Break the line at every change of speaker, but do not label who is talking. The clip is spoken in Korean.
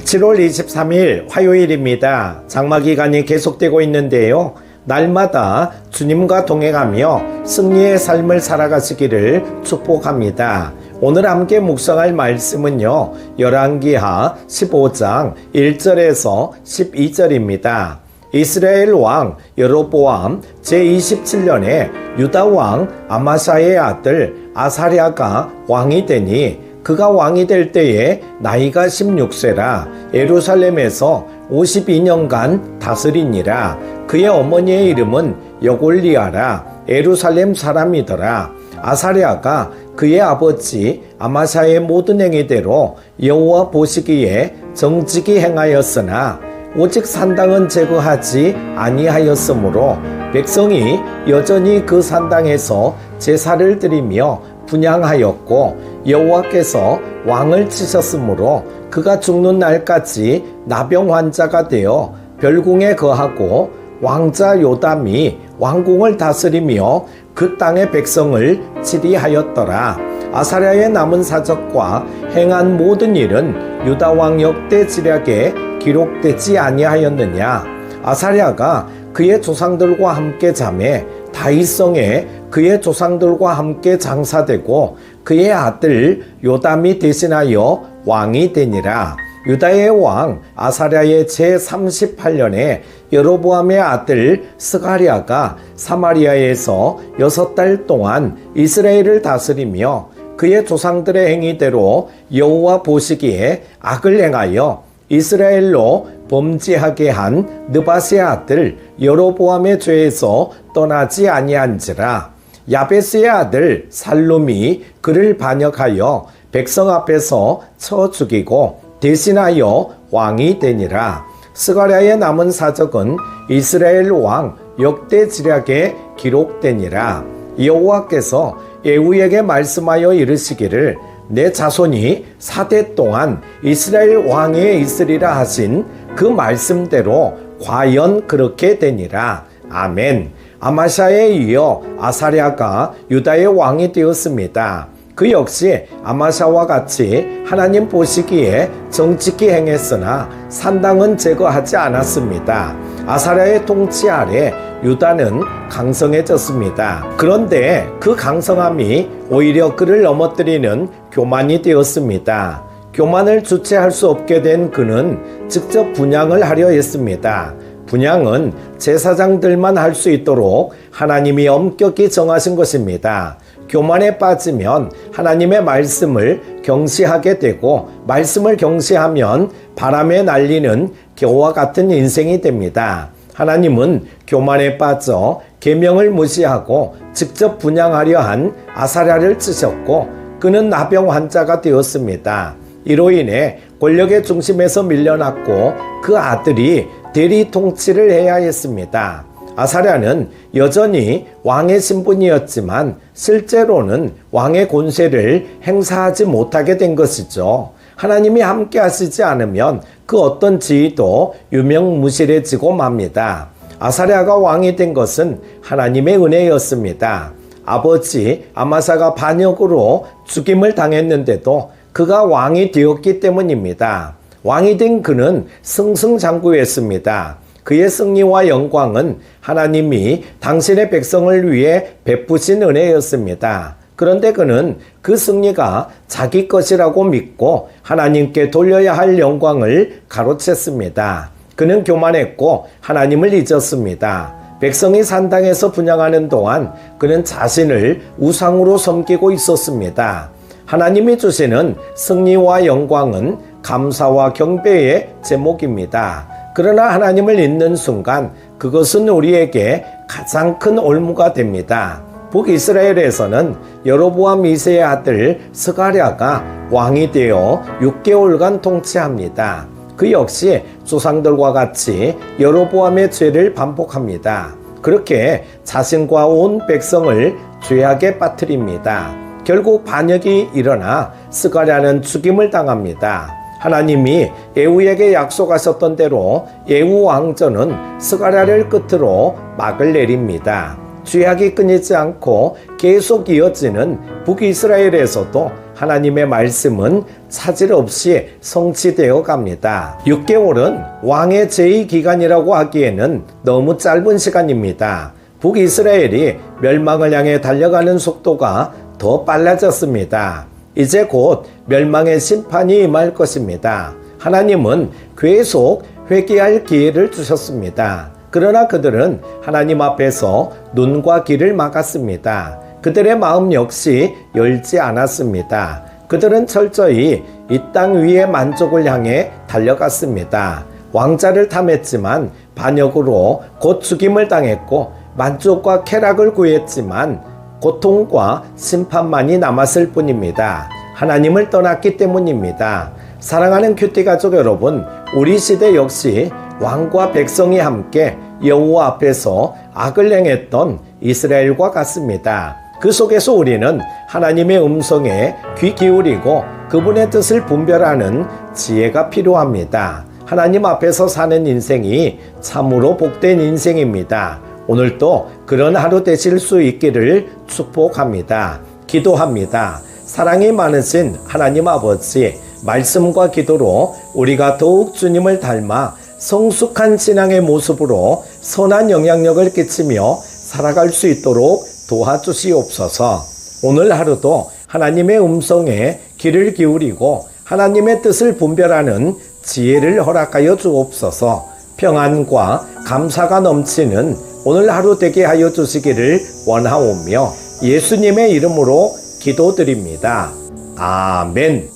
7월 23일 화요일입니다. 장마기간이 계속되고 있는데요. 날마다 주님과 동행하며 승리의 삶을 살아가시기를 축복합니다. 오늘 함께 묵상할 말씀은요, 열왕기하 15장 1절에서 12절입니다. 이스라엘 왕 여로보암 제27년에 유다 왕 아마샤의 아들 아사랴가 왕이 되니 그가 왕이 될 때에 나이가 16세라 예루살렘에서 52년간 다스리니라. 그의 어머니의 이름은 여골리아라 예루살렘 사람이더라. 아사랴가 그의 아버지 아마샤의 모든 행위대로 여호와 보시기에 정직히 행하였으나 오직 산당은 제거하지 아니하였으므로 백성이 여전히 그 산당에서 제사를 드리며 분향하였고 여호와께서 왕을 치셨으므로 그가 죽는 날까지 나병 환자가 되어 별궁에 거하고 왕자 요담이 왕궁을 다스리며 그 땅의 백성을 치리하였더라. 아사랴의 남은 사적과 행한 모든 일은 유다 왕 역대 지략에 기록되지 아니하였느냐. 아사랴가 그의 조상들과 함께 잠에 다윗성에 그의 조상들과 함께 장사되고 그의 아들 요담이 대신하여 왕이 되니라. 유다의 왕 아사랴의 제38년에 여로보암의 아들 스가랴가 사마리아에서 6달 동안 이스라엘을 다스리며 그의 조상들의 행위대로 여호와 보시기에 악을 행하여 이스라엘로 범죄하게 한 느바스의 아들 여로보암의 죄에서 떠나지 아니한지라. 야베스의 아들 살룸이 그를 반역하여 백성 앞에서 쳐 죽이고 대신하여 왕이 되니라. 스가랴의 남은 사적은 이스라엘 왕 역대 지략에 기록되니라. 여호와께서 예후에게 말씀하여 이르시기를 내 자손이 4대 동안 이스라엘 왕위에 있으리라 하신 그 말씀대로 과연 그렇게 되니라. 아멘. 아마샤에 이어 아사랴가 유다의 왕이 되었습니다. 그 역시 아마샤와 같이 하나님 보시기에 정직히 행했으나 산당은 제거하지 않았습니다. 아사랴의 통치 아래 유다는 강성해졌습니다. 그런데 그 강성함이 오히려 그를 넘어뜨리는 교만이 되었습니다. 교만을 주체할 수 없게 된 그는 직접 분향을 하려 했습니다. 분향은 제사장들만 할 수 있도록 하나님이 엄격히 정하신 것입니다. 교만에 빠지면 하나님의 말씀을 경시하게 되고 말씀을 경시하면 바람에 날리는 겨와 같은 인생이 됩니다. 하나님은 교만에 빠져 계명을 무시하고 직접 분향하려 한 아사랴를 치셨고 그는 나병 환자가 되었습니다. 이로 인해 권력의 중심에서 밀려났고 그 아들이 대리 통치를 해야 했습니다. 아사랴는 여전히 왕의 신분이었지만 실제로는 왕의 권세를 행사하지 못하게 된 것이죠. 하나님이 함께 하시지 않으면 그 어떤 지위도 유명무실해지고 맙니다. 아사랴가 왕이 된 것은 하나님의 은혜였습니다. 아버지 아마사가 반역으로 죽임을 당했는데도 그가 왕이 되었기 때문입니다. 왕이 된 그는 승승장구했습니다. 그의 승리와 영광은 하나님이 당신의 백성을 위해 베푸신 은혜였습니다. 그런데 그는 그 승리가 자기 것이라고 믿고 하나님께 돌려야 할 영광을 가로챘습니다. 그는 교만했고 하나님을 잊었습니다. 백성이 산당에서 분향하는 동안 그는 자신을 우상으로 섬기고 있었습니다. 하나님이 주시는 승리와 영광은 감사와 경배의 제목입니다. 그러나 하나님을 잊는 순간 그것은 우리에게 가장 큰 올무가 됩니다. 북이스라엘에서는 여로보암 2세의 아들 스가랴가 왕이 되어 6개월간 통치합니다. 그 역시 조상들과 같이 여로보암의 죄를 반복합니다. 그렇게 자신과 온 백성을 죄악에 빠뜨립니다. 결국 반역이 일어나 스가랴는 죽임을 당합니다. 하나님이 예후에게 약속하셨던 대로 예후 왕조는 스가랴를 끝으로 막을 내립니다. 죄악이 끊이지 않고 계속 이어지는 북이스라엘에서도 하나님의 말씀은 차질 없이 성취되어 갑니다. 6개월은 왕의 제2기간이라고 하기에는 너무 짧은 시간입니다. 북이스라엘이 멸망을 향해 달려가는 속도가 더 빨라졌습니다. 이제 곧 멸망의 심판이 임할 것입니다. 하나님은 계속 회개할 기회를 주셨습니다. 그러나 그들은 하나님 앞에서 눈과 귀를 막았습니다. 그들의 마음 역시 열지 않았습니다. 그들은 철저히 이 땅 위의 만족을 향해 달려갔습니다. 왕자를 탐했지만 반역으로 곧 죽임을 당했고, 만족과 쾌락을 구했지만 고통과 심판만이 남았을 뿐입니다. 하나님을 떠났기 때문입니다. 사랑하는 큐티 가족 여러분, 우리 시대 역시 왕과 백성이 함께 여호와 앞에서 악을 행했던 이스라엘과 같습니다. 그 속에서 우리는 하나님의 음성에 귀 기울이고 그분의 뜻을 분별하는 지혜가 필요합니다. 하나님 앞에서 사는 인생이 참으로 복된 인생입니다. 오늘도 그런 하루 되실 수 있기를 축복합니다. 기도합니다. 사랑이 많으신 하나님 아버지, 말씀과 기도로 우리가 더욱 주님을 닮아 성숙한 신앙의 모습으로 선한 영향력을 끼치며 살아갈 수 있도록 도와주시옵소서. 오늘 하루도 하나님의 음성에 귀를 기울이고 하나님의 뜻을 분별하는 지혜를 허락하여 주옵소서. 평안과 감사가 넘치는 오늘 하루 되게 하여 주시기를 원하오며 예수님의 이름으로 기도드립니다. 아멘.